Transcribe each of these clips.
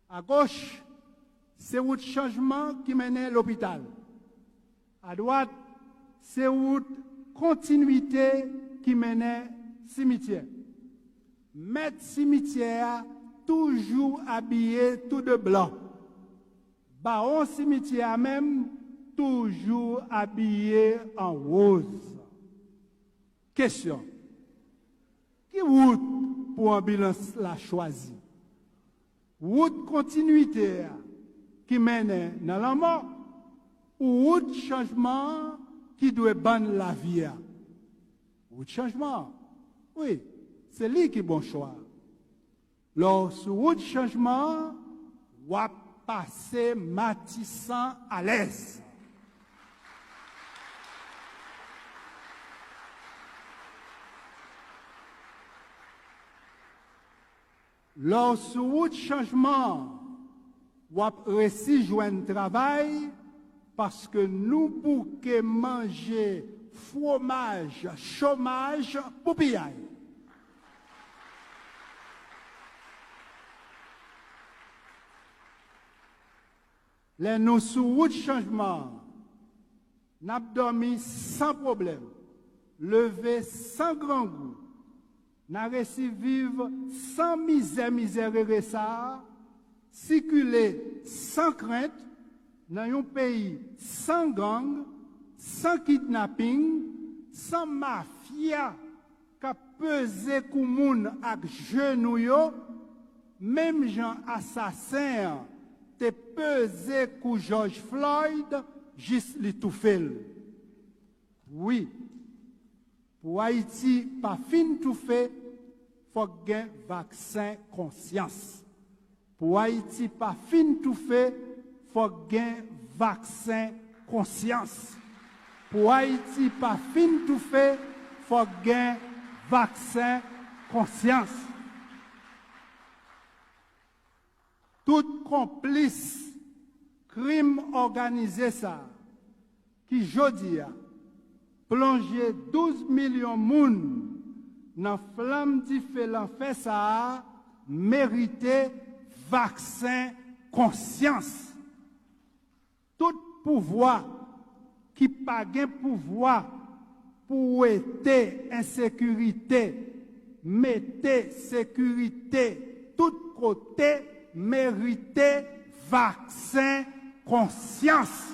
À gauche, c'est route changement qui menait l'hôpital. À droite, c'est route continuité qui menait cimetière. Maître cimetière toujours habillé tout de blanc. Baron cimetière même toujours habillé en rose. Question. Qui route pour ambulance la choisi? Route continuité qui mène dans la mort ou route changement qui doit banner la vie? Route changement. Oui, c'est lui qui est bon choix. Lorsque route changement, on va passer matissant à l'aise. Lorsque route changement, on va réussir à joindre travail parce que nous bouquons manger fromage, chômage, pour pillaille. Les nous sous route changement, n'a dormi sans problème, levé sans grand goût, n'a réussi vivre sans misère et ça, circuler sans crainte dans un pays sans gang, sans kidnapping, sans mafia qui pesé koumoun ak genou yo, même gens assassins te pesé kou George Floyd juste li tout fait. Oui, pour Haïti pas fin tout fait, faut gain vaccin conscience. Pour Haïti pas fin tout fait, faut gain vaccin conscience. Pour Haïti pas fin tout fait, faut gain vaccin conscience. Tout complice crime organisé ça qui jodi a plongé 12 millions de moun dans flamme différent fait ça mérité vaccin conscience. Tout pouvoir qui pas gain pouvoir pour aider insécurité, mettez sécurité tout côté, mérité vaccin conscience.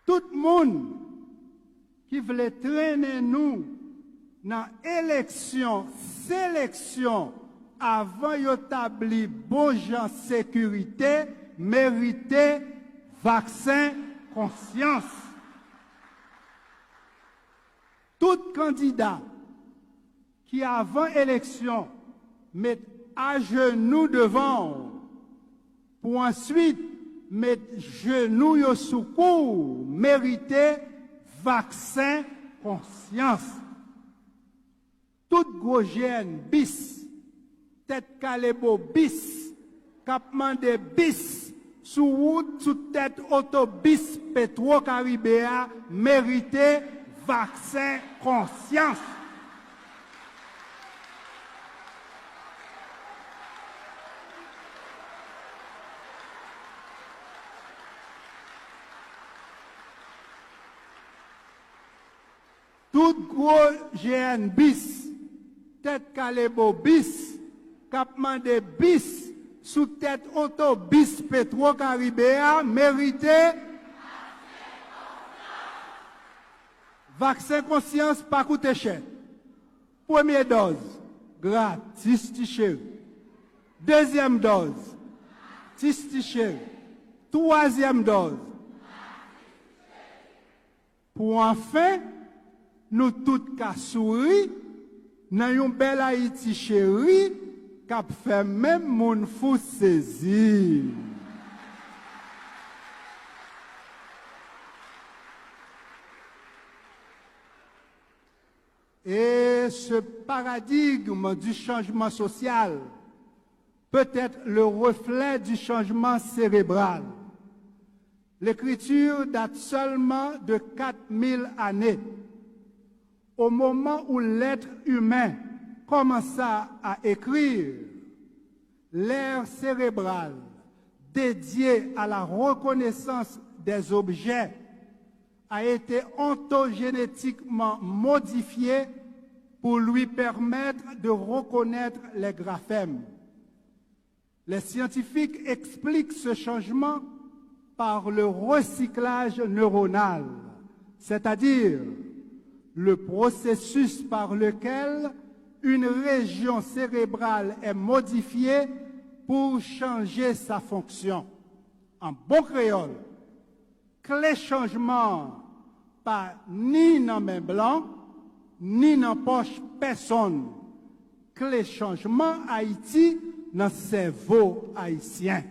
Tout le monde qui voulait traîner nous dans élection, sélection, avant d'établir bon genre sécurité, mérité vaccin conscience. Tout candidat qui avant élection met à genoux devant pour ensuite mettre genoux yo sous cou, mérité vaccin conscience. Tout gros gène bis, tête calébo bis, capement de bis, sous route, sous tête autobus Petro-Caribéa, mérité vaccin conscience. Tout gros GN bis, tête calébo bis, capement de bis, sous tête autobus Petro-Caribéa, mérité vaccin conscience pas coûter cher. Première dose, gratis t-shirt. Deuxième dose, t-shirt. Troisième dose. Pour enfin, nous tous qu'à sourire, dans un bel Haïti chéri, qu'a fait même mon fou saisir. Et ce paradigme du changement social peut être le reflet du changement cérébral. L'écriture date seulement de 4000 années. Au moment où l'être humain commença à écrire, l'aire cérébrale dédiée à la reconnaissance des objets a été ontogénétiquement modifiée pour lui permettre de reconnaître les graphèmes. Les scientifiques expliquent ce changement par le recyclage neuronal, c'est-à-dire le processus par lequel une région cérébrale est modifiée pour changer sa fonction. En bon créole, clé changement pas ni dans main blanc, ni dans poche personne. Clé changement Haïti dans cerveau haïtien.